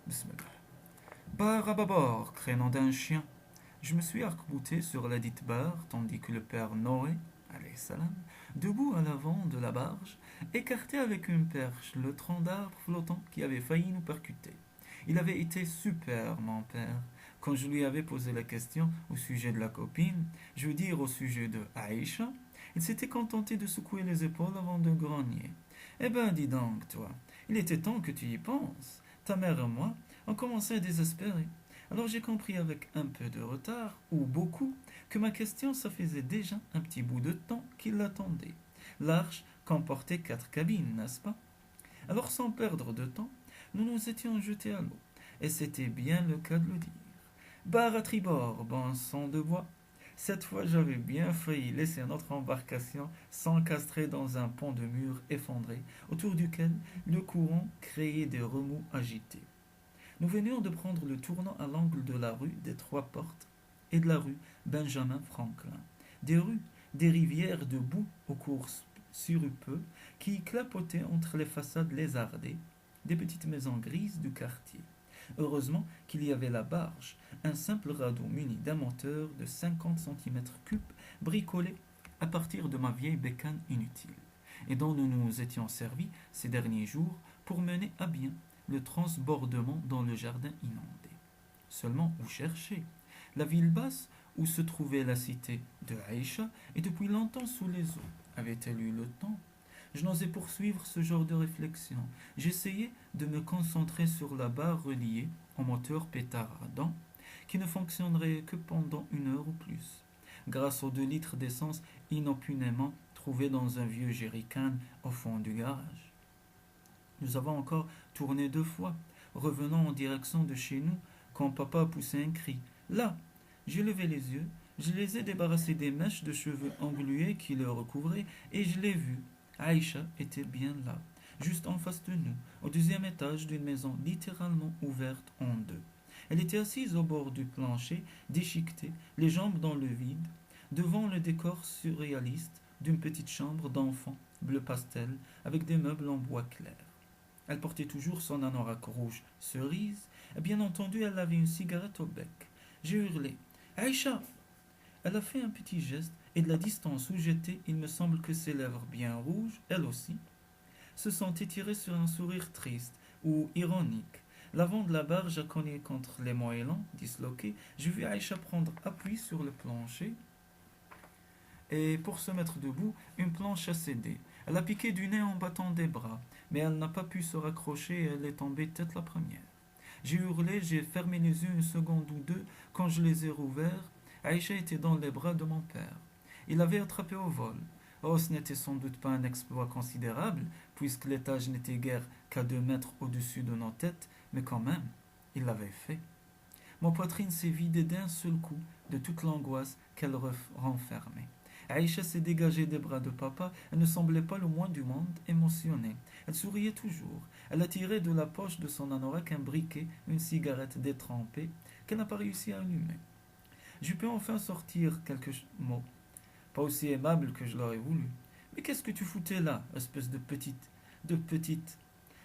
Bismillah. Barre à bâbord, crénom d'un chien. Je me suis arc-bouté sur la dite barre, tandis que le père Noé, alayhi salam, debout à l'avant de la barge, écartait avec une perche le tronc d'arbre flottant qui avait failli nous percuter. Il avait été super, mon père. Quand je lui avais posé la question au sujet de la copine, je veux dire au sujet de Aïcha, il s'était contenté de secouer les épaules avant de grogner. Eh ben, dis donc, toi, il était temps que tu y penses. Ta mère et moi, on commençait à désespérer. Alors j'ai compris avec un peu de retard, ou beaucoup, que ma question, ça faisait déjà un petit bout de temps qu'il l'attendait. L'arche comportait 4 cabines, n'est-ce pas? Alors sans perdre de temps, nous nous étions jetés à l'eau. Et c'était bien le cas de le dire. Barre à tribord, bon sang de bois. Cette fois, j'avais bien failli laisser notre embarcation s'encastrer dans un pont de mur effondré, autour duquel le courant créait des remous agités. Nous venions de prendre le tournant à l'angle de la rue des Trois Portes et de la rue Benjamin Franklin. Des rues, des rivières de boue aux cours sirupeux qui clapotaient entre les façades lézardées des petites maisons grises du quartier. Heureusement qu'il y avait la barge, un simple radeau muni d'un moteur de 50 cm3 bricolé à partir de ma vieille bécane inutile, et dont nous nous étions servis ces derniers jours pour mener à bien le transbordement dans le jardin inondé. Seulement, où chercher? La ville basse, où se trouvait la cité de Aïcha, est depuis longtemps sous les eaux. Avait-elle eu le temps? Je n'osais poursuivre ce genre de réflexion. J'essayais de me concentrer sur la barre reliée au moteur pétardant, qui ne fonctionnerait que pendant 1 heure ou plus, grâce aux 2 litres d'essence inopinément trouvés dans un vieux jerrycan au fond du garage. Nous avons encore tourné 2 fois, revenant en direction de chez nous, quand papa a poussé un cri. Là! J'ai levé les yeux, je les ai débarrassés des mèches de cheveux englués qui le recouvraient, et je l'ai vu. Aïcha était bien là, juste en face de nous, au 2e étage d'une maison littéralement ouverte en deux. Elle était assise au bord du plancher, déchiquetée, les jambes dans le vide, devant le décor surréaliste d'une petite chambre d'enfant bleu pastel avec des meubles en bois clair. Elle portait toujours son anorak rouge cerise, et bien entendu elle avait une cigarette au bec. J'ai hurlé. Aïcha! Elle a fait un petit geste, et de la distance où j'étais, il me semble que ses lèvres bien rouges, elle aussi, se sont étirées sur un sourire triste ou ironique. L'avant de la barge a cogné contre les moellons, disloqués. J'ai vu Aïcha prendre appui sur le plancher, et pour se mettre debout, une planche a cédé. Elle a piqué du nez en battant des bras, mais elle n'a pas pu se raccrocher et elle est tombée tête la première. J'ai hurlé, j'ai fermé les yeux 1 seconde ou deux. Quand je les ai rouverts, Aïcha était dans les bras de mon père. Il l'avait attrapée au vol. Oh, ce n'était sans doute pas un exploit considérable, puisque l'étage n'était guère qu'à 2 mètres au-dessus de nos têtes, mais quand même, il l'avait fait. Ma poitrine s'est vidée d'un seul coup de toute l'angoisse qu'elle renfermait. Aïcha s'est dégagée des bras de papa. Elle ne semblait pas le moins du monde émotionnée. Elle souriait toujours. Elle a tiré de la poche de son anorak un briquet, une cigarette détrempée, qu'elle n'a pas réussi à allumer. J'ai pu enfin sortir quelques mots, pas aussi aimables que je l'aurais voulu. Mais qu'est-ce que tu foutais là, espèce de petite, de petite?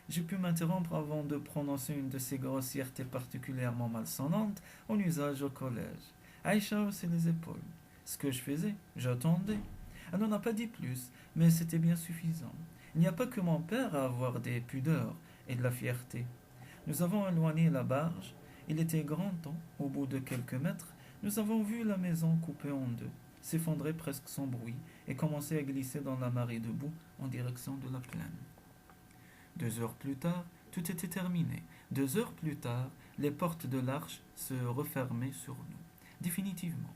J'ai pu m'interrompre avant de prononcer une de ces grossièretés particulièrement malsonnantes en usage au collège. Aïcha haussait les épaules. Ce que je faisais, j'attendais. Elle n'en a pas dit plus, mais c'était bien suffisant. Il n'y a pas que mon père à avoir des pudeurs et de la fierté. Nous avons éloigné la barge. Il était grand temps, au bout de quelques mètres, nous avons vu la maison coupée en deux, s'effondrer presque sans bruit et commencer à glisser dans la marée de boue en direction de la plaine. 2 heures plus tard, tout était terminé. 2 heures plus tard, les portes de l'arche se refermaient sur nous, définitivement.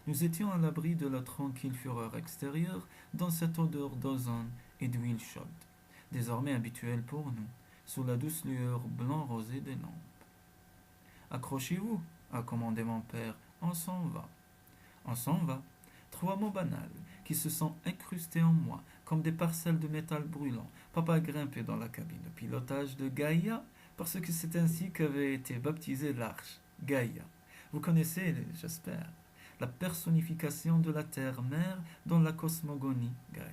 Nous étions à l'abri de la tranquille fureur extérieure dans cette odeur d'ozone et d'huile chaude, désormais habituelle pour nous, sous la douce lueur blanc-rosée des lampes. Accrochez-vous, a commandé mon père, on s'en va. On s'en va. 3 mots banals qui se sont incrustés en moi comme des parcelles de métal brûlant. Papa a grimpé dans la cabine de pilotage de Gaïa parce que c'est ainsi qu'avait été baptisée l'arche, Gaïa. Vous connaissez, j'espère, la personnification de la terre-mère dans la cosmogonie grecque.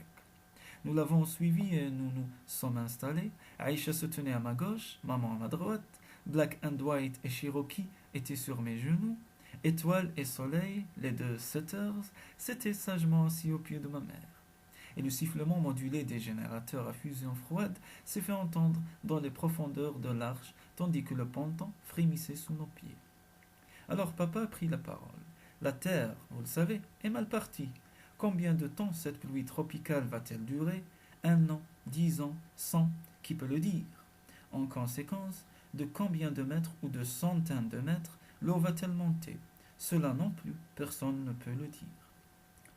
Nous l'avons suivi et nous nous sommes installés. Aïcha se tenait à ma gauche, maman à ma droite. Black and White et Cherokee étaient sur mes genoux. Étoile et Soleil, les deux Setters, s'étaient sagement assis au pied de ma mère. Et le sifflement modulé des générateurs à fusion froide s'est fait entendre dans les profondeurs de l'arche, tandis que le ponton frémissait sous nos pieds. Alors papa prit la parole. La terre, vous le savez, est mal partie. Combien de temps cette pluie tropicale va-t-elle durer? 1 an, 10 ans, 100, qui peut le dire? En conséquence, de combien de mètres ou de centaines de mètres l'eau va-t-elle monter? Cela non plus, personne ne peut le dire.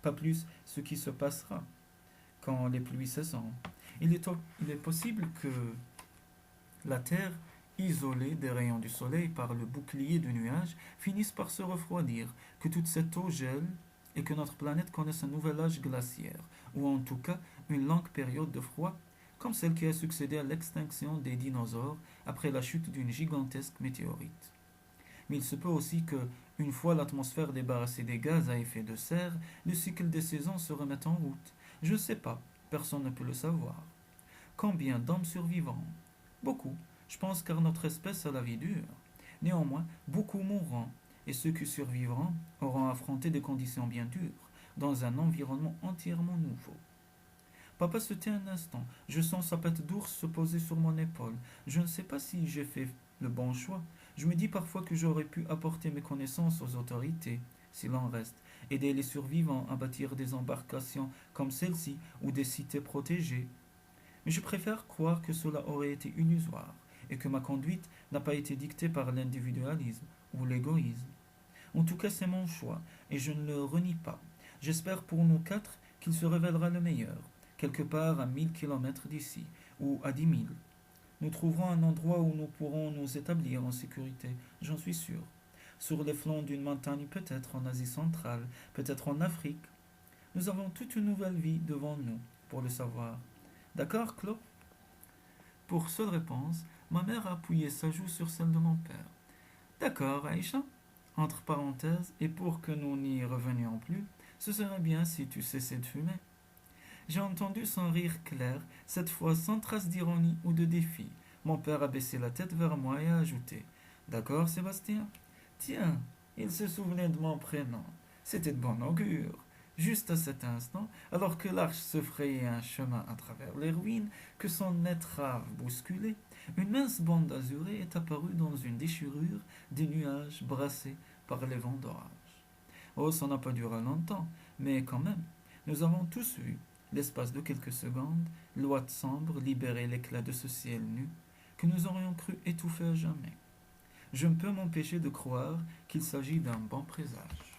Pas plus ce qui se passera quand les pluies cesseront. Il est possible que la Terre, isolée des rayons du soleil par le bouclier du nuage, finisse par se refroidir, que toute cette eau gèle et que notre planète connaisse un nouvel âge glaciaire, ou en tout cas une longue période de froid, comme celle qui a succédé à l'extinction des dinosaures après la chute d'une gigantesque météorite. Mais il se peut aussi que, une fois l'atmosphère débarrassée des gaz à effet de serre, le cycle des saisons se remette en route. Je ne sais pas, personne ne peut le savoir. Combien d'hommes survivront? Beaucoup, je pense, car notre espèce a la vie dure. Néanmoins, beaucoup mourront, et ceux qui survivront auront affronté des conditions bien dures, dans un environnement entièrement nouveau. Papa se tait un instant. Je sens sa patte d'ours se poser sur mon épaule. Je ne sais pas si j'ai fait le bon choix. Je me dis parfois que j'aurais pu apporter mes connaissances aux autorités, s'il en reste, aider les survivants à bâtir des embarcations comme celle-ci ou des cités protégées. Mais je préfère croire que cela aurait été illusoire et que ma conduite n'a pas été dictée par l'individualisme ou l'égoïsme. En tout cas, c'est mon choix et je ne le renie pas. J'espère pour nous quatre qu'il se révélera le meilleur, quelque part à 1000 kilomètres d'ici ou à 10 000. Nous trouverons un endroit où nous pourrons nous établir en sécurité, j'en suis sûr. Sur les flancs d'une montagne, peut-être en Asie centrale, peut-être en Afrique. Nous avons toute une nouvelle vie devant nous, pour le savoir. D'accord, Claude? Pour seule réponse, ma mère a appuyé sa joue sur celle de mon père. D'accord, Aïcha. Entre parenthèses, et pour que nous n'y revenions plus, ce serait bien si tu cessais de fumer. J'ai entendu son rire clair, cette fois sans trace d'ironie ou de défi. Mon père a baissé la tête vers moi et a ajouté: D'accord, Sébastien? Tiens, il se souvenait de mon prénom. C'était de bon augure. Juste à cet instant, alors que l'arche se frayait un chemin à travers les ruines, que son étrave bousculait, une mince bande azurée est apparue dans une déchirure des nuages brassés par les vents d'orage. Oh, ça n'a pas duré longtemps, mais quand même, nous avons tous vu, l'espace de quelques secondes, l'ouate sombre libérer l'éclat de ce ciel nu, que nous aurions cru étouffer à jamais. Je ne peux m'empêcher de croire qu'il s'agit d'un bon présage.